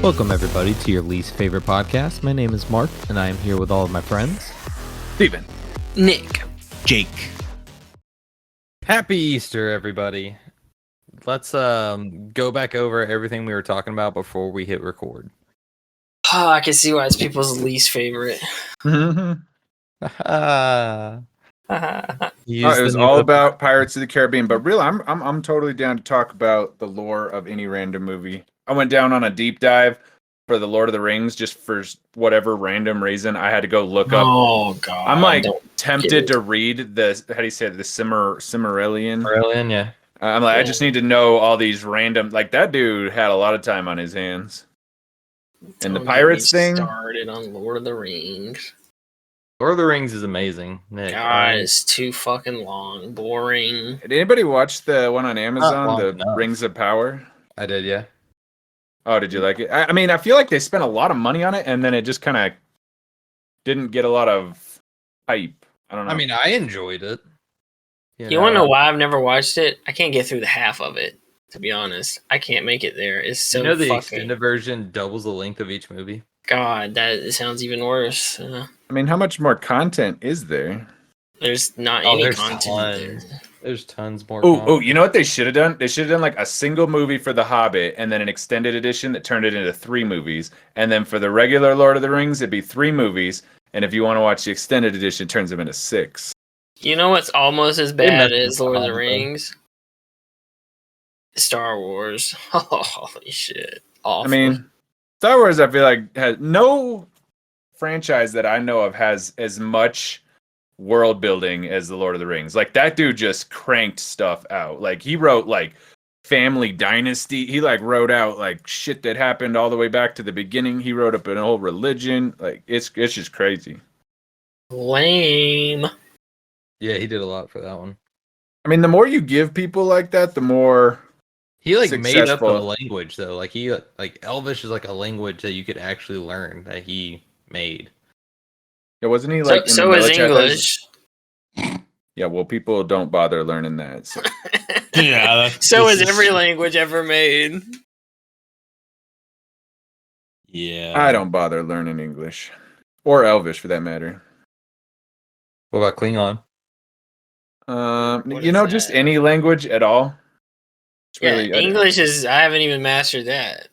Welcome, everybody, to your least favorite podcast. My name is Mark, and I am here with all of my friends. Steven. Nick. Jake. Happy Easter, everybody. Let's go back over everything we were talking about before we hit record. Oh, I can see why it's people's least favorite. It Use was the all new- about Pirates of the Caribbean, but really, I'm totally down to talk about the lore of any random movie. I went down on a deep dive for the Lord of the Rings just for whatever random reason. I had to go look up. Oh god, I'm like don't tempted get it. to read the how do you say it, the Cimmerillion. Brilliant, yeah. I'm like I just need to know all these random. Like that dude had a lot of time on his hands. And the Don't get Pirates me thing. started on Lord of the Rings. Lord of the Rings is amazing, Nick. God, it's too fucking long, boring. Did anybody watch the one on Amazon, long the enough. Rings of Power? I did, yeah. Oh, did you like it? I mean, I feel like they spent a lot of money on it, and then it just kind of didn't get a lot of hype. I don't know. I mean, I enjoyed it. You want to know why I've never watched it? I can't get through the half of it. To be honest, I can't make it there. It's so the fucking. extended version doubles the length of each movie. God, that sounds even worse. I mean, how much more content is there? There's not Oh, any there's content tons. there. There's tons more. Oh, you know what they should have done? They should have done like a single movie for The Hobbit, and then an extended edition that turned it into 3 movies. And then for the regular Lord of the Rings, it'd be 3 movies. And if you want to watch the extended edition, it turns them into 6. You know what's almost as bad messed as with Lord of the Hobbit, though. Rings? Star Wars. Holy shit. Awful. I mean, Star Wars, I feel like has no franchise that I know of has as much world building as the Lord of the Rings. Like that dude just cranked stuff out. Like he wrote like Family Dynasty. He like wrote out like shit that happened all the way back to the beginning. He wrote up an whole religion. Like it's just crazy. lame. Yeah, he did a lot for that one. I mean, the more you give people like that, the more He made up the Successful. language though. Like Elvish is like a language that you could actually learn that he made. yeah, wasn't he like in So the is military? English. Yeah, well, people don't bother learning that. So. Yeah. So is every language ever made. Yeah. I don't bother learning English or Elvish for that matter. What about Klingon? What You is know, just that? any language at all. It's Yeah, really- English is. I haven't even mastered that.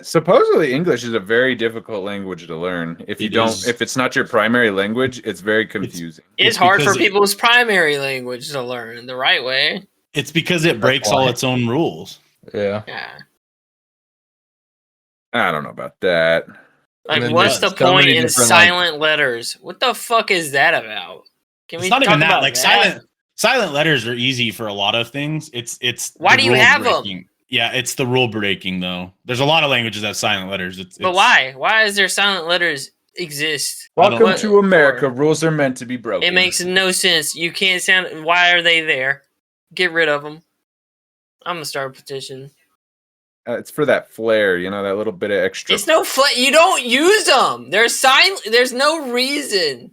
Supposedly English is a very difficult language to learn. If you It don't, is. if it's not your primary language, it's very confusing. It's It's hard for because people's primary language to learn the right way. It's because it breaks why. all its own rules. Yeah. Yeah. I don't know about that. Like, then what's the there's so point many in different, like- silent letters? What the fuck is that about? Can It's not talk even that. about Like silent letters are easy for a lot of things. It's Why the do you rule have 'em? breaking. Yeah, it's the rule breaking though. There's a lot of languages that have silent letters. But why? Why is there silent letters exist? I don't Welcome know. to America. Rules are meant to be broken. It makes no sense. You can't sound. Why are they there? Get rid of them. I'm gonna start a petition. It's for that flair, you know, that little bit of extra. It's no fun. You don't use them. They're silent. There's no reason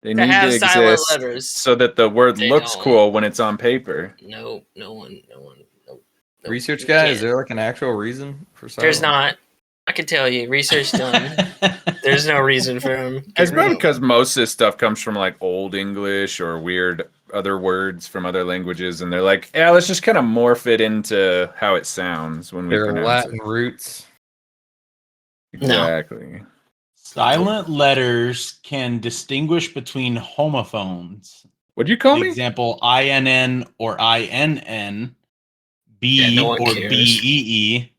They to need have to silent exist letters. so that the word They looks don't. cool when it's on paper. No one. Nope. Research You guy, can't. is there like an actual reason for silent? There's not. I can tell you. Research done. There's no reason for them. It's probably because most of this stuff comes from like old English or weird other words from other languages, and they're like, yeah, let's just kind of morph it into how it sounds when we There are pronounce Latin roots. it. No. Exactly. Silent letters can distinguish between homophones. What'd you call me? Example: INN or INN, B Yeah, no one or cares. BEE.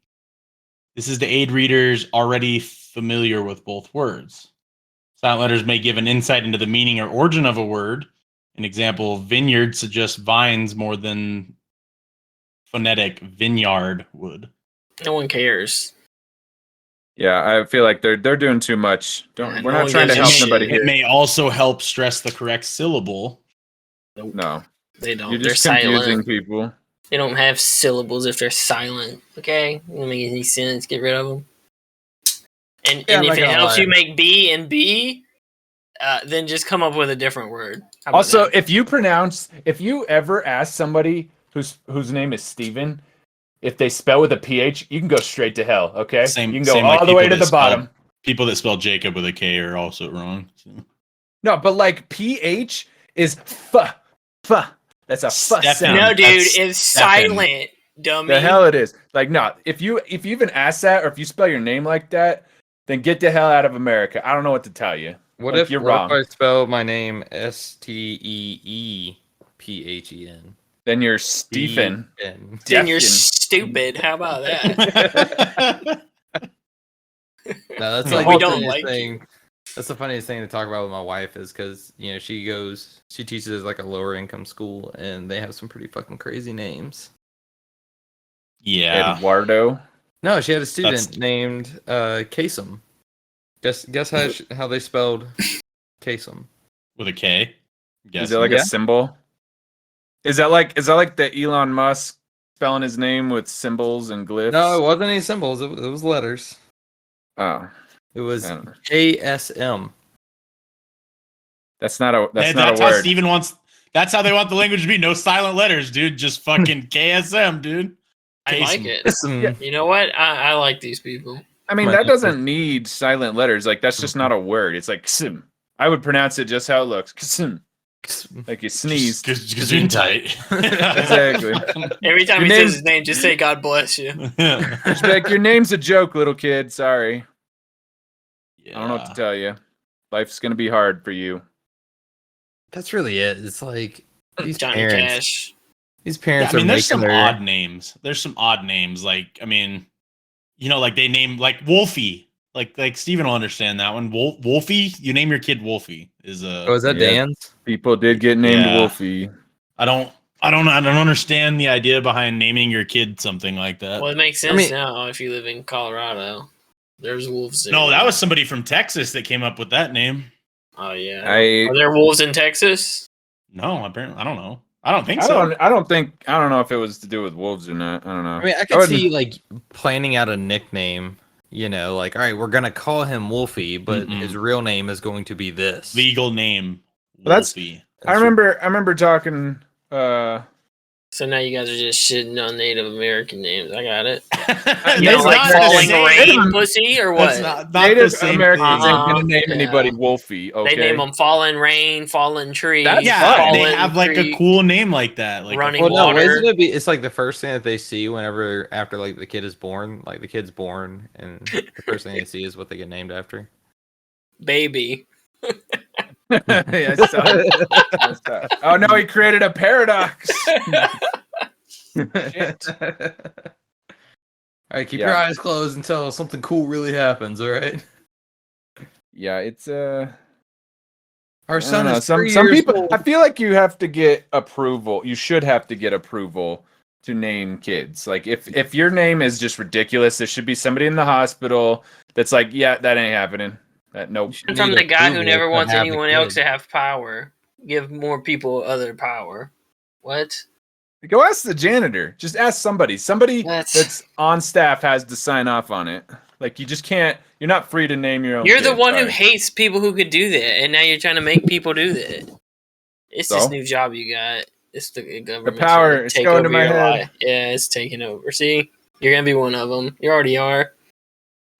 This is to aid readers already familiar with both words. Silent letters may give an insight into the meaning or origin of a word. An example: vineyard suggests vines more than phonetic vineyard would. No one cares. Yeah, I feel like they're doing too much. Yeah, We're no not one trying to gives a help shit. somebody It here. may also help stress the correct syllable. No, They don't. you're They're just confusing silent. people. They don't have syllables if they're silent. Okay, it doesn't make any sense. Get rid of them. And, Yeah, I'm and if not it gonna helps lie. you make B and B, then just come up with a different word. How about Also, that? if you ever ask somebody whose name is Steven, if they spell with a PH, you can go straight to hell. Okay, Same- you can go same all like the way to people the that spell- bottom. People that spell Jacob with a K are also wrong. So. No, but like PH is f. That's a f Stefan. sound. No, dude, That's it's Stefan. silent, dummy. The hell it is. Like, no, if you even ask that or if you spell your name like that, then get the hell out of America. I don't know what to tell you. What Like, if you're what wrong? if I spell my name Steephen? Then you're Stephen. Then you're Stefan. stupid. How about that? No, that's No, like we the don't funniest like thing. you. That's the funniest thing to talk about with my wife is because she teaches at like a lower income school and they have some pretty fucking crazy names. Yeah. Eduardo. No, she had a student That's- named Kasem. Guess how they spelled Kasem. With a K. Is it like Yeah. a symbol? Is that like the Elon Musk spelling his name with symbols and glyphs? No, it wasn't any symbols. It was letters. Oh, It was I don't know. KSM. That's not a That's not a how word. Steven wants. That's how they want the language to be. No silent letters, dude. Just fucking KSM, dude. I like Kasem. it. Kasem. You know what? I like these people. I mean, My that God. doesn't need silent letters. Like that's just not a word. It's like ksm. I would pronounce it just how it looks. Ksm. Like you sneezed. Because you're tight. Exactly. Every time Your he name- says his name, just say "God bless you." Just be like, your name's a joke, little kid. Sorry. Yeah. I don't know what to tell you. Life's gonna be hard for you. That's really it. It's like these Johnny parents. Cash. These Yeah, parents I mean, are there's making some their odd names. There's some odd names. Like, I mean, like they name like Wolfie. Like Steven will understand that one. Wolfie. You name your kid Wolfie. Is a. Oh, is that Yeah. Dan's? People did get named Yeah. Wolfie. I don't understand the idea behind naming your kid something like that. Well, it makes sense mean- now if you live in Colorado. There's wolves. No, there. that was somebody from Texas that came up with that name. Oh yeah. I Are there wolves in Texas? No, apparently I don't know. I don't think I so. don't know if it was to do with wolves or not. I don't know. I mean, I could wouldn't- see like planning out a nickname. Like, all right, we're gonna call him Wolfie, but Mm-mm. his real name is going to be this. Legal name. Well, that's- Wolfie. I remember talking So now you guys are just shitting on Native American names. I got it. That's You don't Native like not the falling same. rain, pussy, or what? That's not the Native same Americans thing. ain't gonna name Yeah. anybody Wolfie. Okay. They name them fallen rain, fallen tree. That's Yeah, fine. they fallen have like a tree. cool name like that. Like Running Well, no, water. isn't it it's like the first thing that they see whenever after like the kid is born, like the kid's born, and the first thing they see is what they get named after. baby. Yeah, I saw it. I saw it. Oh no, he created a paradox. Shit. All right, keep Yeah. your eyes closed until something cool really happens. All right. Yeah, it's Our I don't son know. is Some 3 some years people. old. I feel like you have to get approval. You should have to get approval to name kids. Like if your name is just ridiculous, there should be somebody in the hospital that's like, yeah, that ain't happening. That nope. You From need the guy who approval never to wants have the anyone else kid. to have power. Give more people other power. What? Go ask the janitor. Just ask somebody. Somebody That's- that's on staff has to sign off on it. Like you just can't. You're not free to name your own. You're the kid, one who sorry. hates people who could do that, and now you're trying to make people do that. It's this So? new job you got. It's the government. power, trying to it's take going to over my your head. life. Yeah, it's taking over. See, you're gonna be one of them. You already are.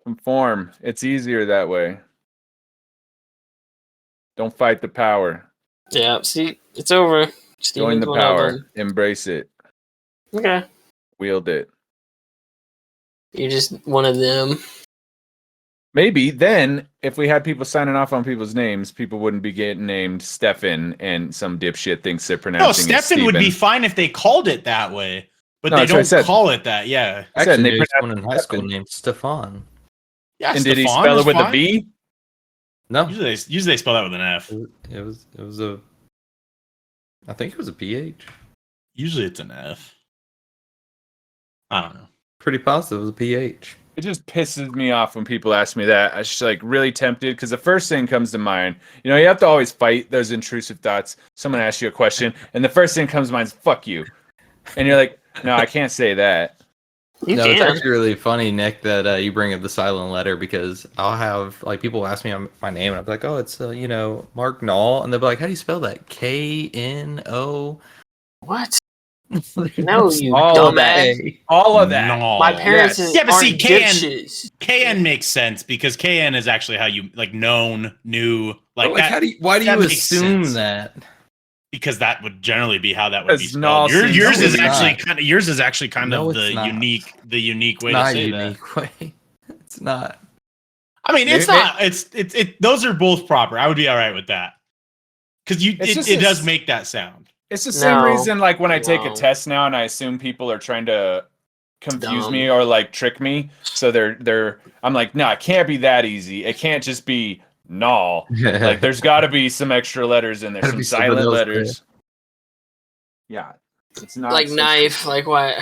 Conform. It's easier that way. Don't fight the power. Yeah. See, it's over. Join Steven's the one of power. them. Embrace it. Okay. Wield it. You're just one of them. Maybe then, if we had people signing off on people's names, people wouldn't be getting named Stefan, and some dipshit thinks they're No, pronouncing it Stefan would be Steven. fine if they called it that way, but No, they that's what I don't said. call it that. Yeah. I said, Actually, they there's pronounce one in high school Stefan. named Stefan. Yeah. And did he Stefan spell is it with fine. a B? No, Usually they spell that with an F. it was a. I think it was a PH. Usually it's an F. I don't know. Pretty positive it was a PH. It just pisses me off when people ask me that. I just like really tempted because the first thing comes to mind. You know, you have to always fight those intrusive thoughts. Someone asks you a question, and the first thing comes to mind is "fuck you," and you're like, "No, I can't say that." You No, it's can. actually really funny, Nick, that you bring up the silent letter because I'll have like people ask me my name and I'll be like, oh, it's Mark Knoll, and they'll be like, how do you spell that? K-N-O? What? No, you All of that. dumbass. All of that. No. My parents Yes. Yeah, but see, aren't KN dipshits. KN makes sense because KN is actually how you like known, new, like that. how do you, why do that you makes assume sense. that? Because that would generally be how that would be Because spelled. Null seems- Yours No, is it's actually not. kind of yours is actually kind No, of it's the not. unique way to Not a say that. unique way. It's not. I mean, it's Maybe- not. It. Those are both proper. I would be all right with that because It's just it does this- make that sound. It's the same No. reason, like when I take a No. test now and I assume people are trying to confuse Dumb. me or like trick me. So they're I'm like, no, it can't be that easy. It can't just be null. Like there's got to be some extra letters in there, Gotta some be something silent else letters. Yeah, it's not Like so knife, simple. like what?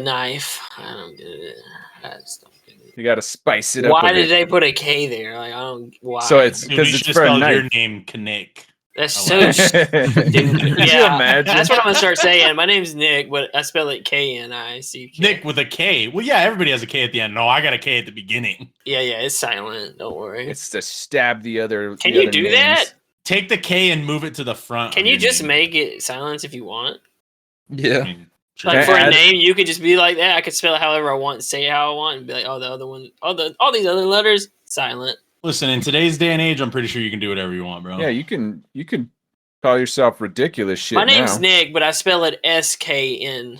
Knife. I don't get it. I just don't get it. You got to spice it up. Why with did it. they put a K there? Like I don't. Why? So it's Dude, because we it's should have for a spelled your knife. name Knick. that's I so like stupid. Could you Yeah, imagine? that's what I'm gonna start saying. My name's Nick, but I spell it Knick. Nick with a K. Well, yeah, everybody has a K at the end. No, I got a K at the beginning. Yeah, it's silent. Don't worry. It's to stab the other. Can the you other do names. that? Take the K and move it to the front. Can of you your just name. make it silence if you want? I Yeah. mean, sure. Like Can for I a add- name, you could just be like that. I could spell it however I want, say it how I want, and be like, oh, the other one, all these other letters, silent. Listen, in today's day and age, I'm pretty sure you can do whatever you want, bro. Yeah, you can call yourself ridiculous shit. My name's now. Nick, but I spell it SKNICKS.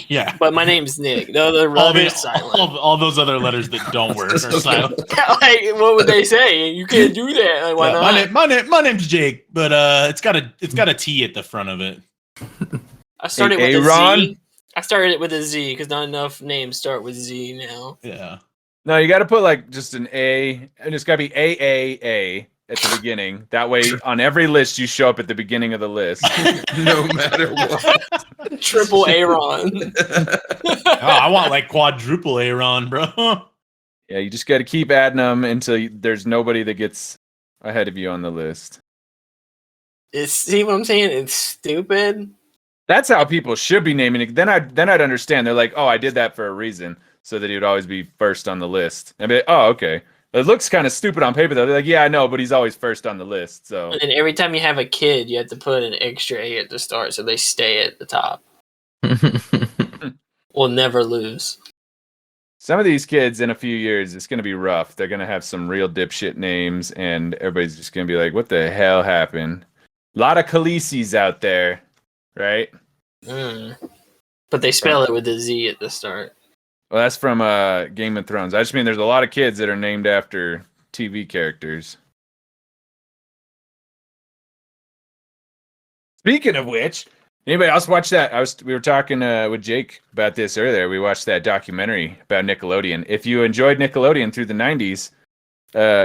Yeah. But my name's Nick. The other All, letters silent. all those other letters that don't work are silent. Like, what would they say? You can't do that. Like, why Yeah, not? my name's Jake, but it's got a T at the front of it. I started Hey, with a Aaron? Z. I started it with a Z because not enough names start with Z now. Yeah. No, you got to put like just an A, and it's got to be AAA at the beginning. That way, on every list, you show up at the beginning of the list. No matter what. Triple Aaron. Oh, I want like quadruple Aaron, bro. Yeah, you just got to keep adding them until there's nobody that gets ahead of you on the list. See what I'm saying? It's stupid. That's how people should be naming it. Then I'd understand. They're like, oh, I did that for a reason, so that he would always be first on the list. I'd be like, oh, okay. It looks kind of stupid on paper though. They're like, yeah, I know, but he's always first on the list. So And then every time you have a kid, you have to put an extra A at the start so they stay at the top. We'll never lose. some of these kids in a few years, it's gonna be rough. They're gonna have some real dipshit names, and everybody's just gonna be like, what the hell happened? A lot of Khaleesi's out there, right? But they spell it with a Z at the start. Well, that's from Game of Thrones. I just mean there's a lot of kids that are named after TV characters. Speaking of which, anybody else watch that? We were talking with Jake about this earlier. We watched that documentary about Nickelodeon. If you enjoyed Nickelodeon through the 90s,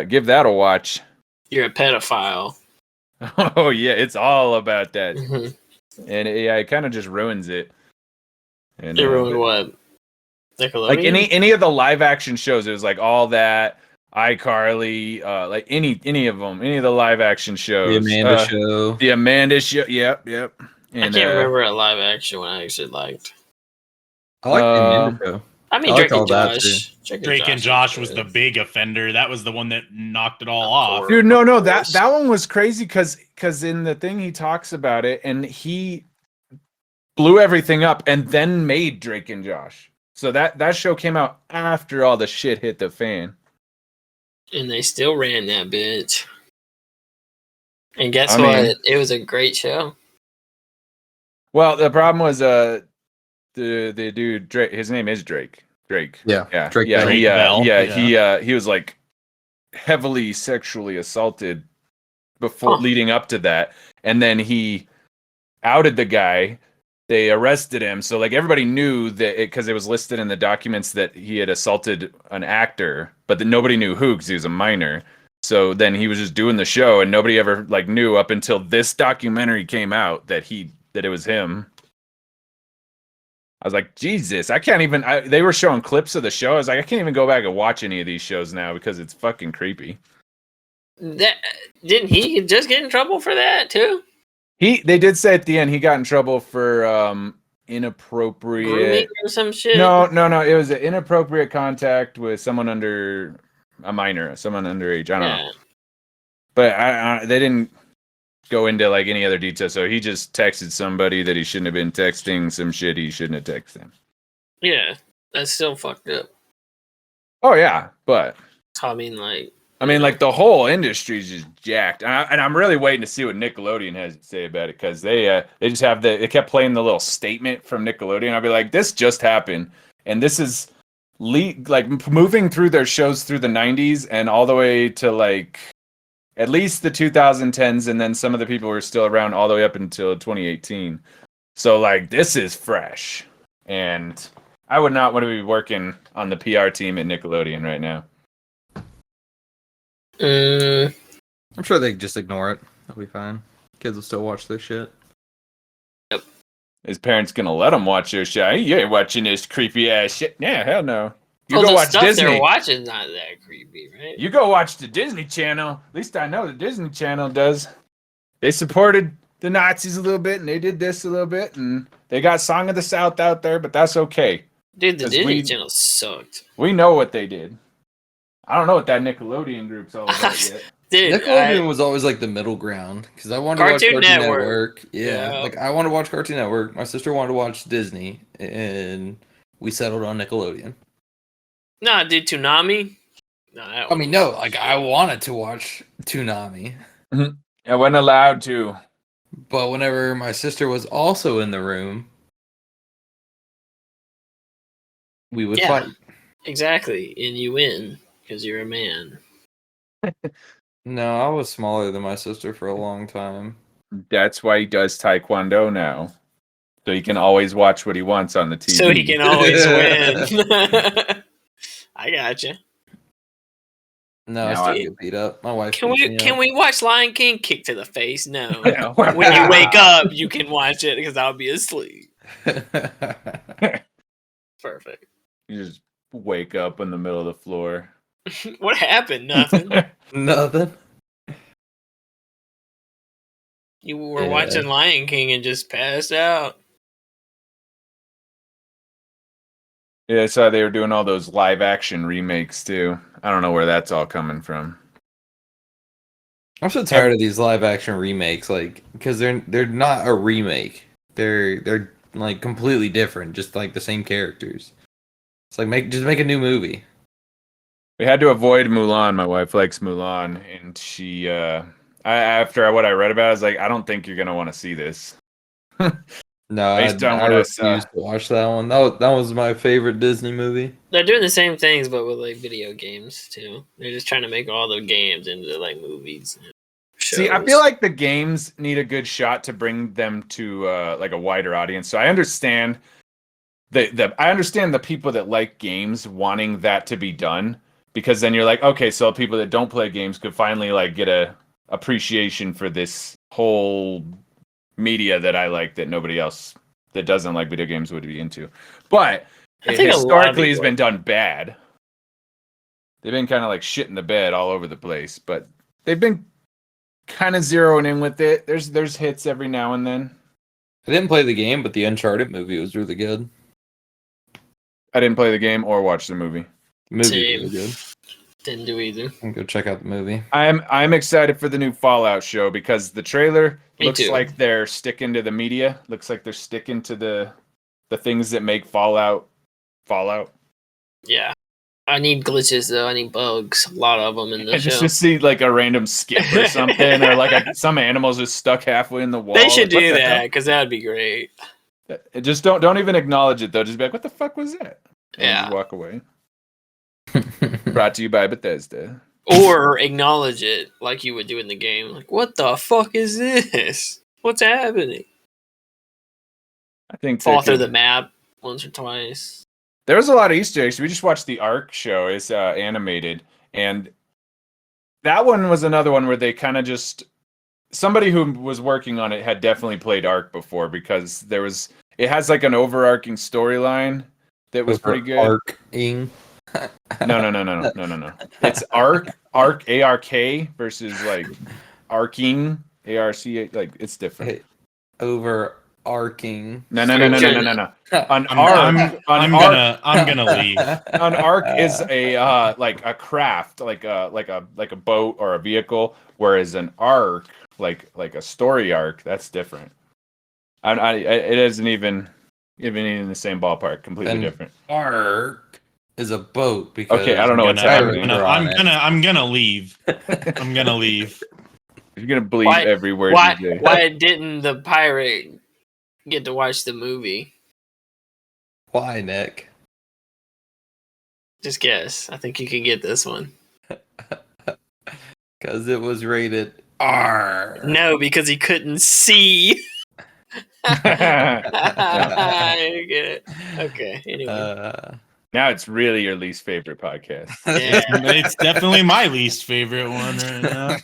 give that a watch. You're a pedophile. Oh yeah, it's all about that. Mhm. And it kind of just ruins it. And, They ruined what? Nickelodeon? like any of the live action shows, it was like all that iCarly, like any of them, any of the live action shows. The Amanda Show. The Amanda Show. Yep. I And, can't remember a live action one I actually liked. I like the Amanda Show. I mean, I like Drake and all that, Josh. Drake and Josh was the big offender. That was the one that knocked it all Of off. course. Dude, no, that one was crazy because in the thing he talks about it, and he blew everything up and then made Drake and Josh. So that show came out after all the shit hit the fan. And they still ran that bitch. And guess I what? mean- It was a great show. Well, the problem was the dude Drake. His name is Drake. Drake. Yeah. Yeah. Drake yeah. Bell. He, Drake Bell, he was like heavily sexually assaulted before Huh. leading up to that, and then he outed the guy. They arrested him, so like everybody knew that because it was listed in the documents that he had assaulted an actor, but that nobody knew who because he was a minor. So then he was just doing the show, and nobody ever like knew up until this documentary came out that it was him. I was like, Jesus, I can't even. They were showing clips of the show. I was like, I can't even go back and watch any of these shows now because it's fucking creepy. Didn't he just get in trouble for that too? They did say at the end he got in trouble for inappropriate. Grooming or some shit? No. It was an inappropriate contact with someone under a minor, someone underage. I don't know, but they didn't. go into like any other detail. So he just texted somebody that he shouldn't have been texting, some shit he shouldn't have texted. Yeah, that's still fucked up. Oh yeah, but I mean, like, like the whole industry's just jacked, and I'm really waiting to see what Nickelodeon has to say about it because they just have they kept playing the little statement from Nickelodeon. I'll be like, this just happened, and this is like moving through their shows through the 90s and all the way to like at least the 2010s, and then some of the people were still around all the way up until 2018. So like this is fresh, and I would not want to be working on the PR team at Nickelodeon right now. I'm sure they just ignore it. They'll be fine. Kids will still watch their shit. Yep. His parents gonna let him watch their shit? You ain't watching this creepy ass shit. Yeah, hell no. You well, go the watch stuff Disney. they're watching not that creepy, right? You go watch the Disney Channel. At least I know the Disney Channel does. They supported the Nazis a little bit, and they did this a little bit, and they got Song of the South out there, but that's okay. Dude, the 'Cause Disney we- Channel sucked. We know what they did. I don't know what that Nickelodeon group's all about yet. Dude, Nickelodeon was always like the middle ground because I wanted to watch Cartoon Cartoon Network. Network. Yeah, Yeah. like I want to watch Cartoon Network. My sister wanted to watch Disney, and we settled on Nickelodeon. nah, dude, Toonami. No, that I mean, no, like I wanted to watch Toonami, I wasn't allowed to. but whenever my sister was also in the room, we would Yeah. fight. exactly, and you win because you're a man. No, I was smaller than my sister for a long time. That's why he does Taekwondo now. So he can always watch what he wants on the TV. So he can always win. I gotcha. No, I No, still I- get beat up. My wife. Can beats we me can up. we watch Lion King? Kick to the face? No. Yeah. When you wake up, you can watch it because I'll be asleep. Perfect. You just wake up in the middle of the floor. What happened? Nothing. Nothing. You were Yeah. watching Lion King and just passed out. Yeah, I saw they were doing all those live action remakes too. I don't know where that's all coming from. I'm so tired of these live action remakes, like because they're not a remake. They're like completely different, just like the same characters. It's like make a new movie. We had to avoid Mulan. My wife likes Mulan, and she after what I read about it, I was like, I don't think you're gonna want to see this. No, I Based on I what I saw. refuse to watch that one. That was my favorite Disney movie. They're doing the same things, but with like video games too. They're just trying to make all the games into like movies. And See, I shows. feel like the games need a good shot to bring them to like a wider audience. So I understand I understand the people that like games wanting that to be done, because then you're like, okay, so people that don't play games could finally like get a appreciation for this whole media that I like that nobody else that doesn't like video games would be into. But I it think a lot of historically has people- been done bad. They've been kind of like shit in the bed all over the place, but they've been kind of zeroing in with it. There's hits every now and then. I didn't play the game, but the Uncharted movie was really good. I didn't play the game or watch the movie. The movie Same. was really good. Didn't do either. I'm go check out the movie. I'm excited for the new Fallout show because the trailer Me looks too. like they're sticking to the media. Looks like they're sticking to the things that make Fallout. Yeah. I need glitches though. I need bugs. A lot of them in the And show. just see like a random skip or something, or like some animals just stuck halfway in the wall. They should Like, what do the that hell? because that would be great. Just don't even acknowledge it though. Just be like, what the fuck was that? And Yeah. just walk away. Brought to you by Bethesda. Or acknowledge it like you would do in the game. Like, what the fuck is this? What's happening? I think Fall they through could- the map once or twice. There was a lot of Easter eggs. We just watched the Ark show. It's animated, and that one was another one where they kind of just somebody who was working on it had definitely played Ark before, because it has like an overarching storyline that was pretty good. Arcing. No. It's Ark ARK versus like Arking ARC. Like it's different. Hey, overarching. No. An I'm gonna leave. An arc is a like a craft, like a boat or a vehicle, whereas an arc like a story arc, that's different. It isn't even in the same ballpark. Completely And different. arc is a boat because Okay, I don't know what's happening. I'm gonna leave. I'm gonna leave. You're gonna believe Why- every word Why you say. why didn't the pirate get to watch the movie? Why, Nick? Just guess. I think you could get this one. Because it was rated R. No, because he couldn't see. I get it. Okay. Anyway. Now it's really your least favorite podcast. Yeah. It's definitely my least favorite one right now.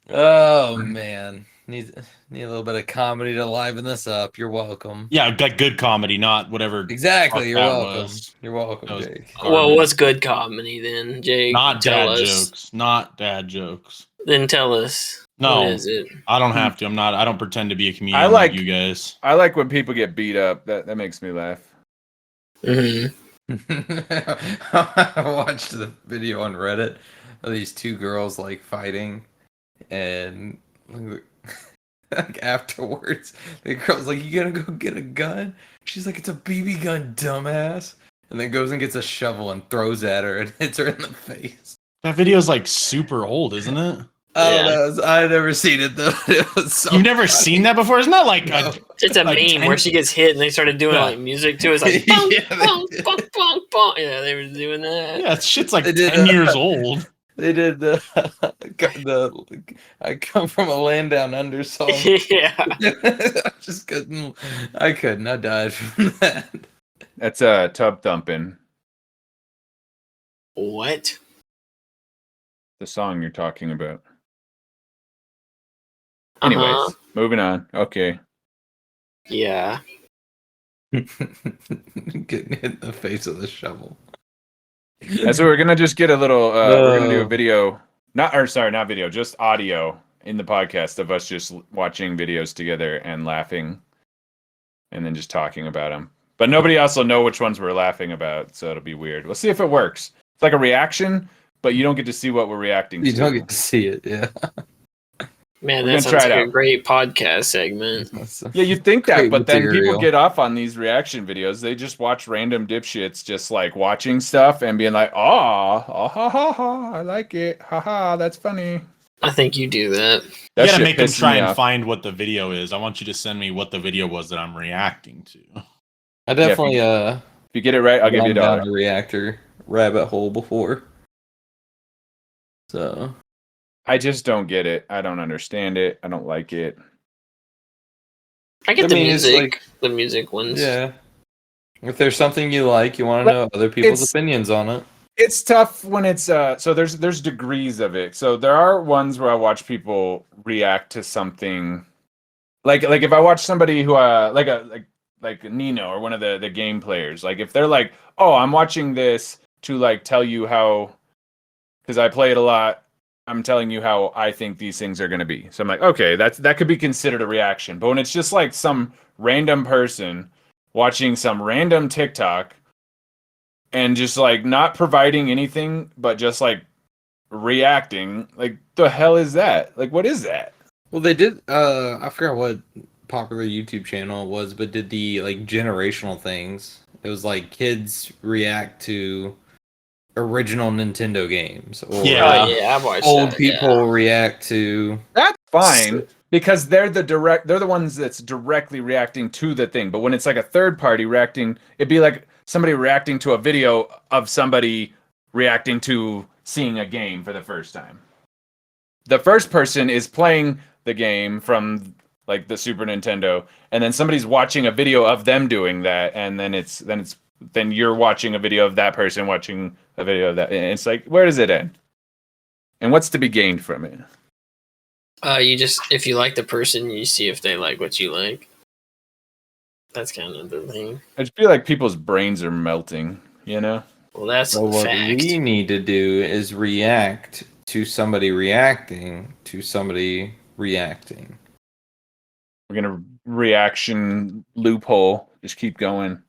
Oh man, need a little bit of comedy to liven this up. You're welcome. Yeah, like good comedy, not whatever. Exactly. fuck You're that welcome. was. You're welcome, That was Jake. Well, what's good comedy then, Jake? Not Tell dad us. jokes. Not dad jokes. Then tell us. No, What is it? I don't have to. I'm not. I don't pretend to be a comedian I like like- you guys. I like when people get beat up. That makes me laugh. Mhm. I watched the video on Reddit of these two girls like fighting, and like afterwards, the girl's like, "You gonna go get a gun?" She's like, "It's a BB gun, dumbass," and then goes and gets a shovel and throws at her and hits her in the face. That video's like super old, isn't it? I don't Yeah. know. I've never seen it though. It was so You've never funny. seen that before? Isn't that like No. It's a Like meme 10 where she gets hit and they started doing Yeah. like music too. It's like bong, Yeah, they bong, did. bong, bong, bong. Yeah, they were doing that. yeah, shit's like They did, 10 years old. They did the "I come from a land down under" song. Yeah. I just couldn't. I couldn't. I died from that. That's tub thumping. What? The song you're talking about. Anyways, Uh-huh. moving on. Okay. Yeah. Getting hit in the face with a shovel. So we're gonna just get a little. We're gonna do a No. video. Not video, just audio in the podcast of us just watching videos together and laughing, and then just talking about them. But nobody else will know which ones we're laughing about, so it'll be weird. We'll see if it works. It's like a reaction, but you don't get to see what we're reacting You to. don't get to see it. Yeah. Man, We're that gonna sounds try it like a out. great podcast segment. Yeah, you'd think that, Great but then people material. get off on these reaction videos. They just watch random dipshits just like watching stuff and being like, ha ha, I like it. Ha ha, that's funny. I think you do that. That You gotta shit make them pisses try me and off. find what the video is. I want you to send me what the video was that I'm reacting to. I definitely If you get it right, I'll give you gone down $1. a reactor rabbit hole before. So I just don't get it. I don't understand it. I don't like it. I get I the mean, it's music. like- The music ones. yeah. If there's something you like, you want to know other people's It's- opinions on it. It's tough when it's so there's degrees of it. So there are ones where I watch people react to something like if I watch somebody who like Nino or one of the game players, like if they're like, "Oh, I'm watching this to like tell you how cuz I play it a lot, I'm telling you how I think these things are going to be." So I'm like, "Okay, that could be considered a reaction." But when it's just like some random person watching some random TikTok and just like not providing anything but just like reacting, like the hell is that? Like what is that? Well, they did. I forgot what popular YouTube channel it was, but did the like generational things. It was like kids react to original Nintendo games, or Yeah. Oh, yeah, I've watched old that, people react to. That's fine because they're the ones that's directly reacting to the thing. But when it's like a third party reacting, it'd be like somebody reacting to a video of somebody reacting to seeing a game for the first time. The first person is playing the game from like the Super Nintendo, and then somebody's watching a video of them doing that, and then you're watching a video of that person watching a video of that. And it's like, where does it end? And what's to be gained from it? You just, if you like the person, you see if they like what you like. That's kind of the thing. I just feel like people's brains are melting, you know? Well, that's So what fact. we need to do is react to somebody reacting to somebody reacting. We're gonna reaction loophole. Just keep going.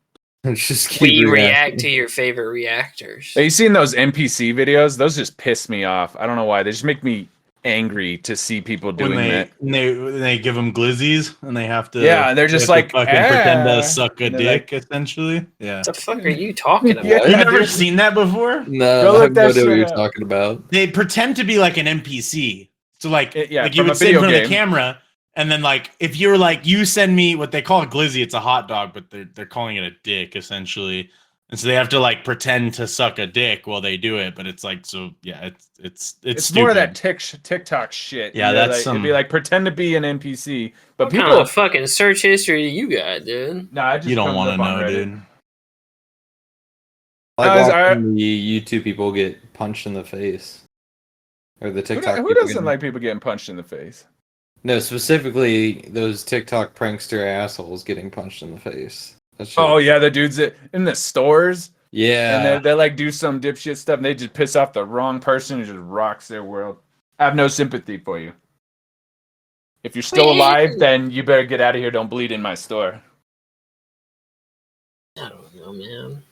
Just keep We reacting. react to your favorite reactors. Have you seen those NPC videos? Those just piss me off. I don't know why. They just make me angry to see people when doing that. they give them glizzies and they have to Yeah, they're just they have to like, fucking pretend to "Ah," suck a and they're dick like- essentially. Yeah. What the fuck are you talking about? Yeah. You never dude. seen that before? No, Go I look have no that idea what shit you're up. talking about. They pretend to be like an NPC. So like, Yeah, like you from a would sit in video front of the game. camera, and then like if you were like you send me what they call a glizzy, it's a hot dog, but they're calling it a dick essentially. And so they have to like pretend to suck a dick while they do it, but it's like so yeah, it's more of that stupid. TikTok shit. Yeah, You know, that's like, it'd be like pretend to be an NPC, but What people. kind of fucking search history you got, dude? Nah, it just You don't want to know, dude. Like I- watching the YouTube people get punched in the face, or the TikTok. Who people doesn't getting- like people getting punched in the face? No, specifically those TikTok prankster assholes getting punched in the face. That's just, Oh yeah, the dudes that in the stores, yeah. and they like do some dipshit stuff, and they just piss off the wrong person who just rocks their world. I have no sympathy for you. If you're still alive, then you better get out of here. Don't bleed in my store. I don't know, man.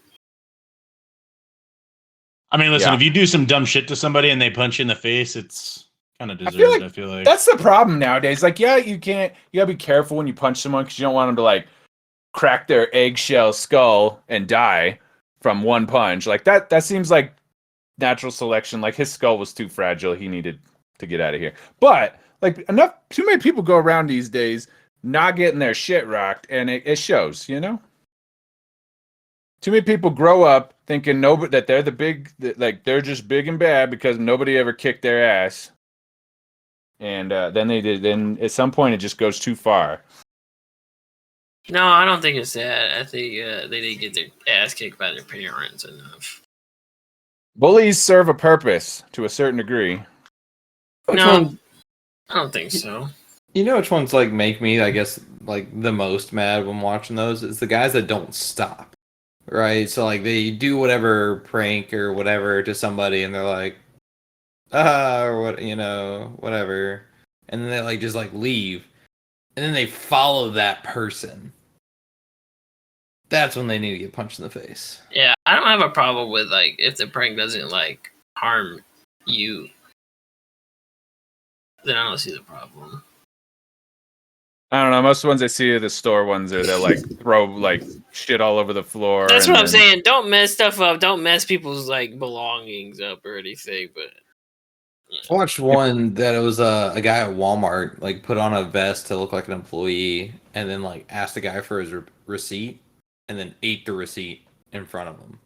I mean, listen, Yeah. if you do some dumb shit to somebody and they punch you in the face, it's kind of feel deserved. like I feel like That's the problem nowadays. Like, yeah, you gotta be careful when you punch someone because you don't want them to like crack their eggshell skull and die from one punch. Like that seems like natural selection. Like his skull was too fragile. He needed to get out of here. But like too many people go around these days not getting their shit rocked, and it shows, you know? Too many people grow up thinking that they're like they're just big and bad because nobody ever kicked their ass. And then at some point it just goes too far. No, I don't think it's that. I think they didn't get their ass kicked by their parents enough. Bullies serve a purpose to a certain degree. Which No, one- I don't think so. You know which ones like make me, I guess, like the most mad when watching those? It's the guys that don't stop. Right? So like they do whatever prank or whatever to somebody and they're like, or what, you know, whatever. And then they like just like leave. And then they follow that person. That's when they need to get punched in the face. Yeah, I don't have a problem with like if the prank doesn't like harm you, then I don't see the problem. I don't know. Most of the ones I see are the store ones that like throw like shit all over the floor. That's and what I'm then- saying. Don't mess stuff up. Don't mess people's like belongings up or anything. But I watched one that it was a guy at Walmart like put on a vest to look like an employee and then like asked the guy for his receipt and then ate the receipt in front of him.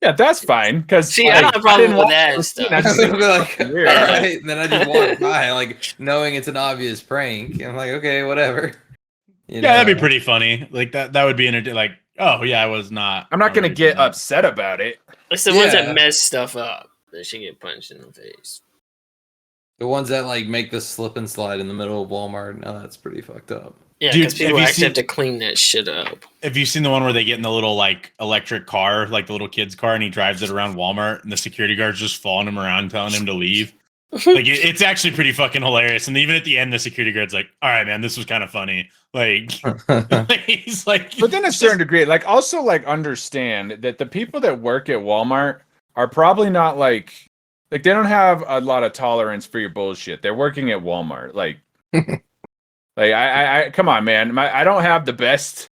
Yeah, that's fine. Because see, I don't have a problem with that stuff. I just I'd think be like, all weird. right. And then I just walk by, like knowing it's an obvious prank. And I'm like, okay, whatever. You yeah, that'd know? be pretty funny. Like that would be like, oh yeah, I was not. I'm not gonna really get doing that. upset about it. It's the ones Yeah. that mess stuff up that should get punched in the face. The ones that like make the slip and slide in the middle of Walmart. No, that's pretty fucked up. Yeah, Dude, because people have you actually have seen- to clean that shit up. Have you seen the one where they get in the little like electric car, like the little kid's car, and he drives it around Walmart, and the security guard's just following him around, telling him to leave? Like it's actually pretty fucking hilarious. And even at the end, the security guard's like, "All right, man, this was kind of funny." Like he's like, But then a certain degree, like also like understand that the people that work at Walmart are probably not like they don't have a lot of tolerance for your bullshit. They're working at Walmart. Like I come on, man. I don't have the best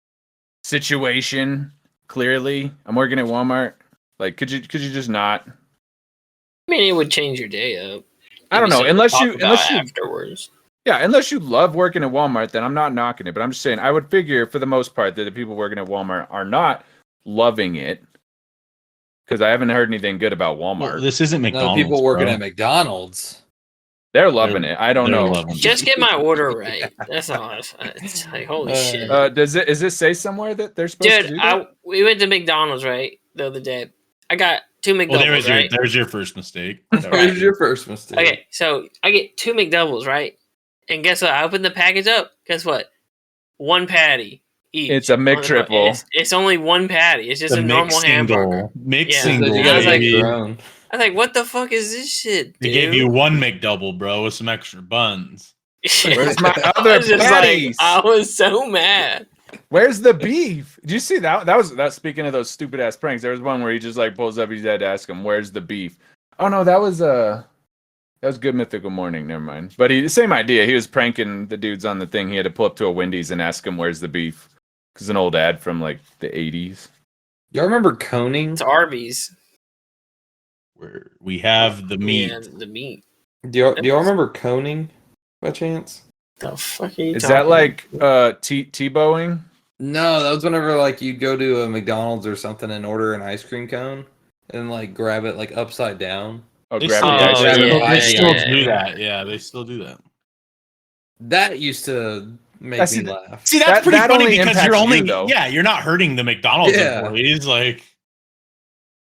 situation. Clearly, I'm working at Walmart. Like, could you just not? I mean, it would change your day up. I don't Maybe know. something to talk about you afterwards. Yeah, unless you love working at Walmart, then I'm not knocking it. But I'm just saying, I would figure for the most part that the people working at Walmart are not loving it because I haven't heard anything good about Walmart. well, this isn't No, McDonald's. people working bro. at McDonald's. They're loving it. I don't They're know. loving it. Just get my order right. That's all. It's like holy shit, Does it say somewhere that they're supposed to do dude. that? We went to McDonald's right the other day. I got 2 McDoubles. Well, right? there's your first mistake. Where's your first mistake? Okay, so I get 2 McDoubles, right? And guess what? I open the package up. Guess what? 1 patty each. It's a McTriple. It's only 1 patty. It's just a normal hamburger. Mix Yeah. So single. you gotta I was like- make baby. your own. I was like, what the fuck is this shit, They dude? gave you 1 McDouble, bro, with some extra buns. Where's my I other was just patties? I was so mad. Where's the beef? Did you see that? That was speaking of those stupid ass pranks. There was one where he just like pulls up his head to ask him, "Where's the beef?" Oh no, that was That was Good Mythical Morning. Never mind. But the same idea. He was pranking the dudes on the thing. He had to pull up to a Wendy's and ask him where's the beef. Because an old ad from like the 80s. Y'all remember coning? It's Arby's. Where we have the meat. Yeah, the meat. Do y'all remember coning by chance? The fuck are you Is talking that like T-bowing? No, that was whenever like you go to a McDonald's or something and order an ice cream cone and like grab it like upside down. Oh, They grab still, the Oh, ice grab cream. it yeah, by- they still yeah, do yeah. that. Yeah, they still do that. That used to make That's- me laugh. See, that's That- pretty that funny only because you're impacts you, only though. you're not hurting the McDonald's Yeah. employees. Like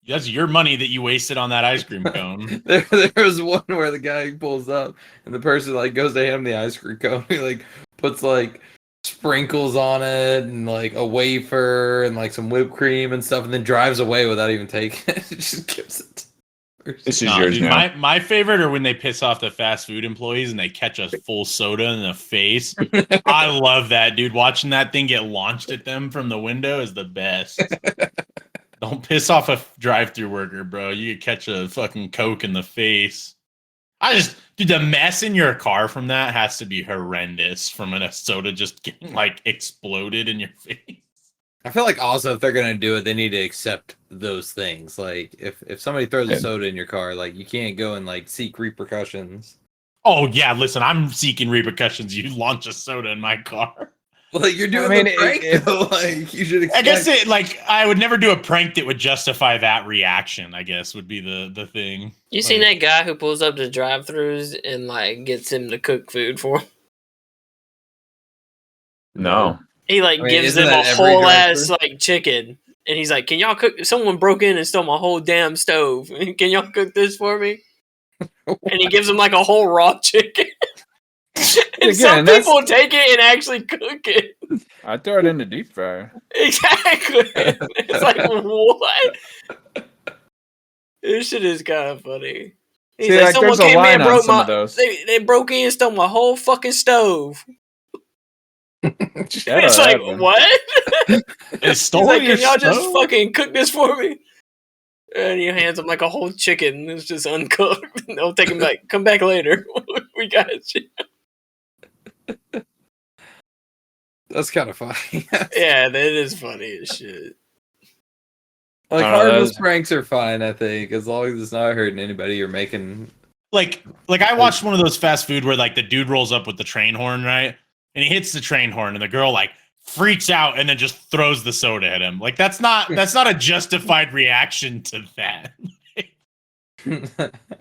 that's your money that you wasted on that ice cream cone. There was one where the guy pulls up and the person like goes to hand him the ice cream cone. He like puts like sprinkles on it and like a wafer and like some whipped cream and stuff, and then drives away without even taking it. Just gives it. This is Nah, yours dude, now. my favorite are when they piss off the fast food employees and they catch a full soda in the face. I love that, dude. Watching that thing get launched at them from the window is the best. Don't piss off a drive-through worker, bro. You could catch a fucking Coke in the face. Dude, the mess in your car from that has to be horrendous from a soda just getting like exploded in your face. I feel like also if they're gonna do it, they need to accept those things. Like if somebody throws a Yeah. soda in your car, like you can't go and like seek repercussions. Oh, yeah, listen, I'm seeking repercussions. You launch a soda in my car. Like you're doing mean, the prank, if- though. Like you should I expect. guess I would never do a prank that would justify that reaction, I guess, would be the thing. You seen Like- that guy who pulls up to drive-throughs and like gets him to cook food for him? No. He like I mean, gives isn't them a that every whole ass drive-thru? like chicken, and he's like, "Can y'all cook? Someone broke in and stole my whole damn stove. Can y'all cook this for me?" And he gives them like a whole raw chicken. And some Again, that's- people take it and actually cook it. I'd throw it in the deep fryer. Exactly. It's like what? This shit is kind of funny. He's See, like, there's a line on some of those. They broke in and stole my whole fucking stove. That'll It's like happen. what? They He's stole like, your can y'all just stove? fucking cook this for me? And he hands him like a whole chicken. It's just uncooked. They'll take him like, come back later. We got you. That's kind of funny. Yeah, that is funny as shit. Like I don't know, harmless those- pranks are fine, I think, as long as it's not hurting anybody you're making. Like I watched one of those fast food where like the dude rolls up with the train horn, right? And he hits the train horn and the girl like freaks out and then just throws the soda at him. Like that's not a justified reaction to that.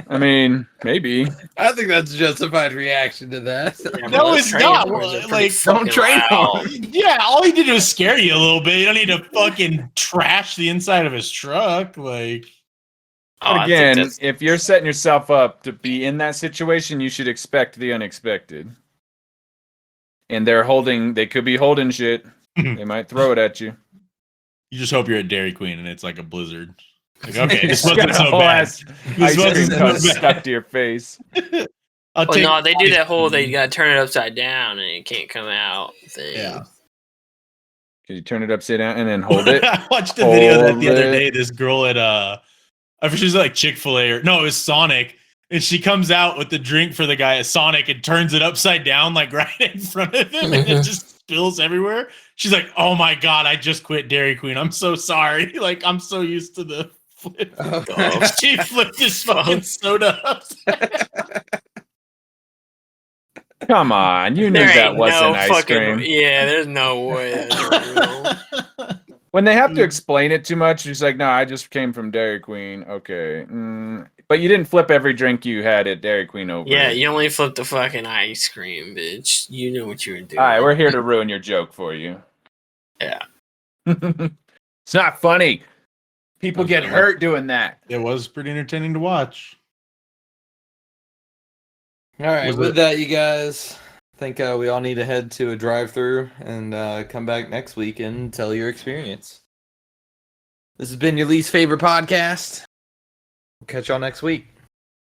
I mean, maybe. I think that's a justified reaction to that. Yeah, No, but it's train not. horns are pretty Like, fucking don't train loud. Yeah, all he did was scare you a little bit. You don't need to fucking trash the inside of his truck. Like, Oh, I think Again, that's- if you're setting yourself up to be in that situation, you should expect the unexpected. And they could be holding shit. They might throw it at you. you just hope you're at Dairy Queen and it's like a blizzard. Like, okay, this Got wasn't a so whole bad. ass This ice wasn't cream so cone bad. stuck to your face. I'll Oh take no, they do ice that whole they cream. gotta turn it upside down and it can't come out thing. Yeah. Can you turn it upside down and then hold it? I watched a video of that the Hold other it. day. This girl at I think she was like Chick-fil-A or no, it was Sonic. And she comes out with the drink for the guy at Sonic and turns it upside down, like right in front of him, and it just spills everywhere. She's like, "Oh my god, I just quit Dairy Queen. I'm so sorry. Like, I'm so used to the flip." Oh, She flipped his fucking soda up. Come on, you knew there that ain't wasn't no ice fucking cream. yeah. There's no way. That's real. When they have to explain it too much, she's like, "No, I just came from Dairy Queen." Okay, but you didn't flip every drink you had at Dairy Queen over. Yeah, it. you only flipped the fucking ice cream, bitch. You knew what you were doing. All right, we're here to ruin your joke for you. Yeah. It's not funny. People get hurt doing that. It was pretty entertaining to watch. All right, Was with it- that, you guys, I think we all need to head to a drive-through and come back next week and tell your experience. This has been your least favorite podcast. We'll catch y'all next week.